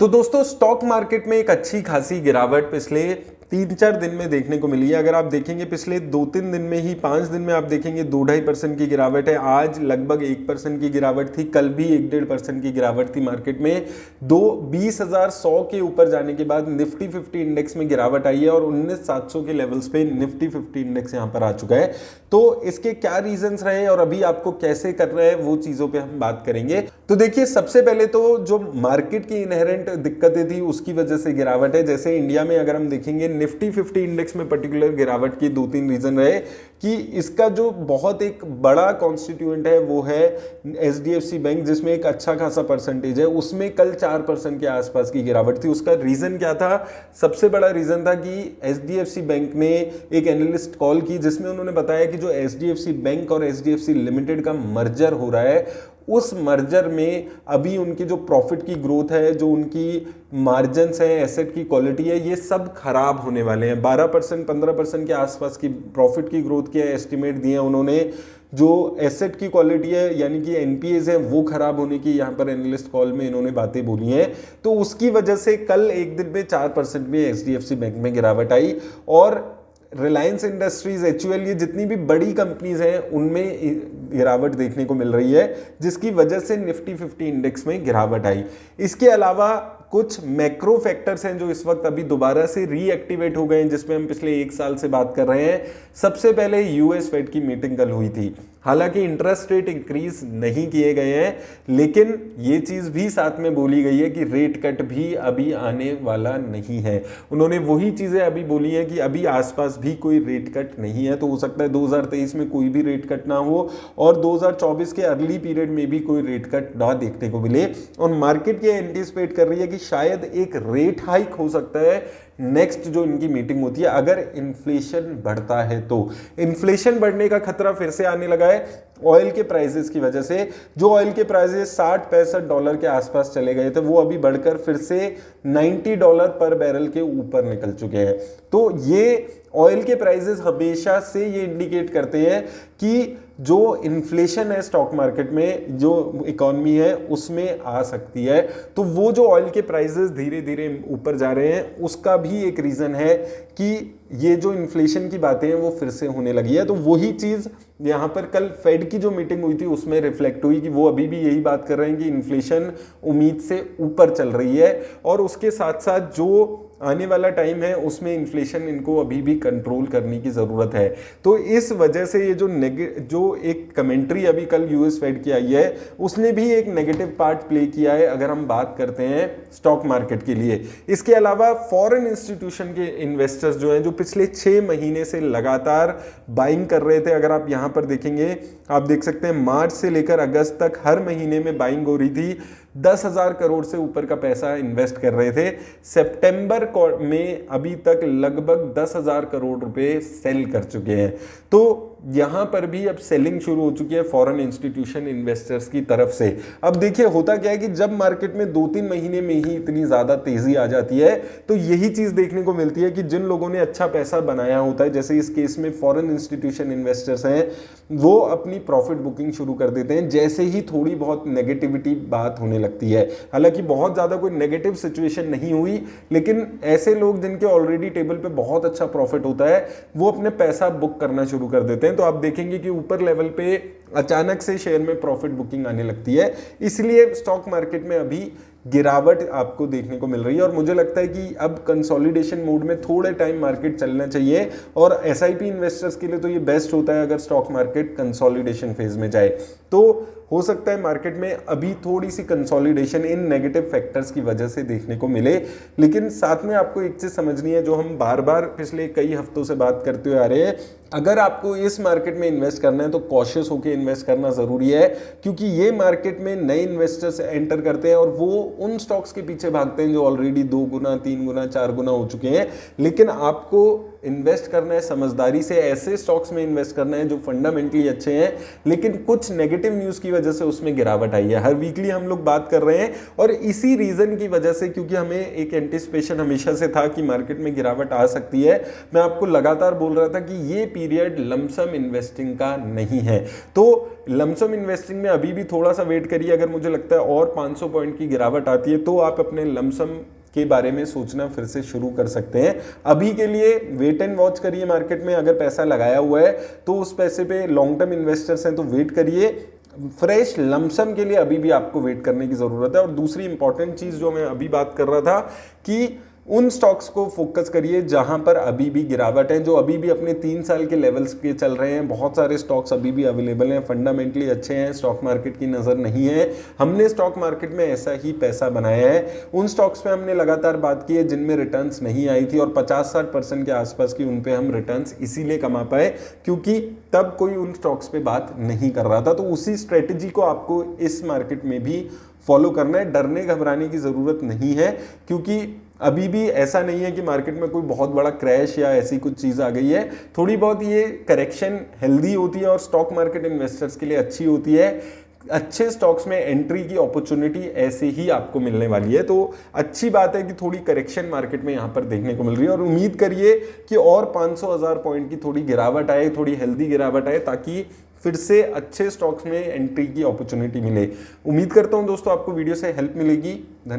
तो दोस्तों stock market में एक अच्छी खासी गिरावट पिछले 3-4 दिन में देखने को मिली है। अगर आप देखेंगे पिछले 2-3 दिन में ही 5 दिन में आप देखेंगे 2-2.5% की गिरावट है। आज लगभग 1% की गिरावट थी, कल भी 1-1.5% की गिरावट थी मार्केट में। 20,100 के ऊपर जाने के बाद निफ्टी 50 इंडेक्स में गिरावट आई है और 19,700 के लेवल्स पे निफ्टी 50 इंडेक्स यहाँ पर आ चुका है। तो इसके क्या रीजंस रहे और अभी आपको कैसे करना है वो चीजों पे हम बात करेंगे। तो देखिए, सबसे पहले तो जो मार्केट की इनहेरेंट दिक्कतें थी उसकी वजह से गिरावट है। जैसे इंडिया में अगर हम देखेंगे निफ्टी 50 इंडेक्स में पर्टिकुलर गिरावट की 2-3 रीजन रहे कि इसका जो बहुत एक बड़ा कॉन्स्टिट्यूएंट है वो है एचडीएफसी बैंक, जिसमें एक अच्छा खासा परसेंटेज है। उसमें कल 4% के आसपास की गिरावट थी। उसका रीजन क्या था? सबसे बड़ा रीजन था कि एचडीएफसी बैंक ने एक एनालिस्ट कॉल की जिसमें उन्होंने बताया कि जो एचडीएफसी बैंक और एचडीएफसी लिमिटेड का मर्जर हो रहा है, उस मर्जर में अभी उनकी जो प्रॉफिट की ग्रोथ है, जो उनकी मार्जिन्स है, एसेट की क्वालिटी है, ये सब खराब होने वाले हैं। 12% 15% के आसपास की प्रॉफिट की ग्रोथ के एस्टिमेट दिए उन्होंने। जो एसेट की क्वालिटी है यानी कि एनपीएज है वो खराब होने की यहाँ पर एनालिस्ट कॉल में इन्होंने बातें बोली हैं। तो उसकी वजह से कल एक दिन में 4% में एचडीएफसी बैंक में गिरावट आई और रिलायंस इंडस्ट्रीज, एचयूएल, ये जितनी भी बड़ी कंपनीज हैं उनमें गिरावट देखने को मिल रही है, जिसकी वजह से निफ्टी 50 इंडेक्स में गिरावट आई। इसके अलावा कुछ मैक्रो फैक्टर्स हैं जो इस वक्त अभी दोबारा से रीएक्टिवेट हो गए हैं, जिसमें हम पिछले 1 साल से बात कर रहे हैं। सबसे पहले यूएस फेड की मीटिंग कल हुई थी। हालांकि इंटरेस्ट रेट इंक्रीज नहीं किए गए हैं, लेकिन ये चीज भी साथ में बोली गई है कि रेट कट भी अभी आने वाला नहीं है। उन्होंने वही चीजें अभी बोली हैं कि अभी आसपास भी कोई रेट कट नहीं है। तो हो सकता है 2023 में कोई भी रेट कट ना हो और 2024 के अर्ली पीरियड में भी कोई रेट कट ना देखने को मिले। और मार्केट ये एंटिसिपेट कर रही है कि शायद एक रेट हाइक हो सकता है नेक्स्ट जो इनकी मीटिंग होती है, अगर इन्फ्लेशन बढ़ता है तो। इन्फ्लेशन बढ़ने का खतरा फिर से आने लगा है ऑयल के प्राइसेस की वजह से। जो ऑयल के प्राइसेस $60-65 के आसपास चले गए थे, वो अभी बढ़कर फिर से $90 पर बैरल के ऊपर निकल चुके हैं। तो ये ऑयल के प्राइसेस हमेशा से ये इंडिकेट करते हैं कि जो इन्फ्लेशन है स्टॉक मार्केट में, जो इकॉनमी है उसमें आ सकती है। तो वो जो ऑयल के प्राइसेस धीरे धीरे ऊपर जा रहे हैं उसका भी एक रीजन है कि ये जो इन्फ्लेशन की बातें हैं वो फिर से होने लगी है। तो वही चीज यहाँ पर कल फेड की जो मीटिंग हुई थी उसमें रिफ्लेक्ट हुई कि वो अभी भी यही बात कर रहे हैं कि इन्फ्लेशन उम्मीद से ऊपर चल रही है और उसके साथ साथ जो आने वाला टाइम है उसमें इन्फ्लेशन इनको अभी भी कंट्रोल करने की ज़रूरत है। तो इस वजह से ये जो एक कमेंट्री अभी कल यूएस फेड की आई है उसने भी एक नेगेटिव पार्ट प्ले किया है अगर हम बात करते हैं स्टॉक मार्केट के लिए। इसके अलावा फॉरेन इंस्टीट्यूशन के इन्वेस्टर्स जो हैं, जो पिछले 6 महीने से लगातार बाइंग कर रहे थे, अगर आप यहाँ पर देखेंगे, आप देख सकते हैं मार्च से लेकर अगस्त तक हर महीने में बाइंग हो रही थी। 10,000 करोड़ से ऊपर का पैसा इन्वेस्ट कर रहे थे। सितंबर में अभी तक लगभग 10,000 करोड़ रुपए सेल कर चुके हैं। तो यहां पर भी अब सेलिंग शुरू हो चुकी है फॉरेन इंस्टीट्यूशन इन्वेस्टर्स की तरफ से। अब देखिए होता क्या है कि जब मार्केट में 2-3 महीने में ही इतनी ज्यादा तेजी आ जाती है तो यही चीज देखने को मिलती है कि जिन लोगों ने अच्छा पैसा बनाया होता है, जैसे इस केस में फॉरेन इंस्टीट्यूशन इन्वेस्टर्स हैं, वो अपनी प्रॉफिट बुकिंग शुरू कर देते हैं जैसे ही थोड़ी बहुत नेगेटिविटी बात होने लगती है। हालांकि बहुत ज्यादा कोई नेगेटिव सिचुएशन नहीं हुई, लेकिन ऐसे लोग जिनके ऑलरेडी टेबल पे बहुत अच्छा प्रॉफिट होता है वो अपने पैसा बुक करना शुरू कर देते हैं। तो आप देखेंगे कि ऊपर लेवल पे अचानक से शेयर में प्रॉफिट बुकिंग आने लगती है, इसलिए स्टॉक मार्केट में अभी गिरावट आपको देखने को मिल रही है। और मुझे लगता है कि अब कंसोलिडेशन मोड में थोड़े टाइम मार्केट चलना चाहिए और एसआईपी इन्वेस्टर्स के लिए तो ये बेस्ट होता है अगर स्टॉक मार्केट कंसोलिडेशन फेज में जाए। तो हो सकता है मार्केट में अभी थोड़ी सी कंसोलिडेशन इन नेगेटिव फैक्टर्स की वजह से देखने को मिले, लेकिन साथ में आपको एक चीज समझनी है जो हम बार बार पिछले कई हफ्तों से बात करते हुए आ रहे हैं। अगर आपको इस मार्केट में इन्वेस्ट करना है तो कॉशियस होकर इन्वेस्ट करना जरूरी है, क्योंकि ये मार्केट में नए इन्वेस्टर्स एंटर करते हैं और वो उन स्टॉक्स के पीछे भागते हैं जो ऑलरेडी 2 गुना 3 गुना 4 गुना हो चुके हैं। लेकिन आपको इन्वेस्ट करना है समझदारी से, ऐसे स्टॉक्स में इन्वेस्ट करना है जो फंडामेंटली अच्छे हैं, लेकिन कुछ नेगेटिव न्यूज़ की वजह से उसमें गिरावट आई है। हर वीकली हम लोग बात कर रहे हैं और इसी रीज़न की वजह से, क्योंकि हमें एक एंटिसिपेशन हमेशा से था कि मार्केट में गिरावट आ सकती है, मैं आपको लगातार बोल रहा था कि ये पीरियड लमसम इन्वेस्टिंग का नहीं है। तो लमसम इन्वेस्टिंग में अभी भी थोड़ा सा वेट करिए। अगर मुझे लगता है और 500 पॉइंट की गिरावट आती है तो आप अपने लमसम के बारे में सोचना फिर से शुरू कर सकते हैं। अभी के लिए वेट एंड वॉच करिए मार्केट में। अगर पैसा लगाया हुआ है तो उस पैसे पे लॉन्ग टर्म इन्वेस्टर्स हैं तो वेट करिए। फ्रेश लमसम के लिए अभी भी आपको वेट करने की ज़रूरत है। और दूसरी इंपॉर्टेंट चीज़ जो मैं अभी बात कर रहा था कि उन स्टॉक्स को फोकस करिए जहां पर अभी भी गिरावट है, जो अभी भी अपने 3 साल के लेवल्स पे चल रहे हैं। बहुत सारे स्टॉक्स अभी भी अवेलेबल हैं, फंडामेंटली अच्छे हैं, स्टॉक मार्केट की नज़र नहीं है। हमने स्टॉक मार्केट में ऐसा ही पैसा बनाया है। उन स्टॉक्स पे हमने लगातार बात की है जिनमें रिटर्न्स नहीं आई थी और 50-60% के आसपास की उन पे हम रिटर्न्स इसीलिए कमा पाए क्योंकि तब कोई उन स्टॉक्स पे बात नहीं कर रहा था। तो उसी स्ट्रेटेजी को आपको इस मार्केट में भी फॉलो करना है। डरने घबराने की ज़रूरत नहीं है क्योंकि अभी भी ऐसा नहीं है कि मार्केट में कोई बहुत बड़ा क्रैश या ऐसी कुछ चीज़ आ गई है। थोड़ी बहुत ये करेक्शन हेल्दी होती है और स्टॉक मार्केट इन्वेस्टर्स के लिए अच्छी होती है। अच्छे स्टॉक्स में एंट्री की अपॉर्चुनिटी ऐसे ही आपको मिलने वाली है। तो अच्छी बात है कि थोड़ी करेक्शन मार्केट में यहाँ पर देखने को मिल रही है और उम्मीद करिए कि और 500,000 पॉइंट की थोड़ी गिरावट आए, थोड़ी हेल्दी गिरावट आए ताकि फिर से अच्छे स्टॉक्स में एंट्री की अपॉर्चुनिटी मिले। उम्मीद करता हूँ दोस्तों आपको वीडियो से हेल्प मिलेगी। धन्यवाद।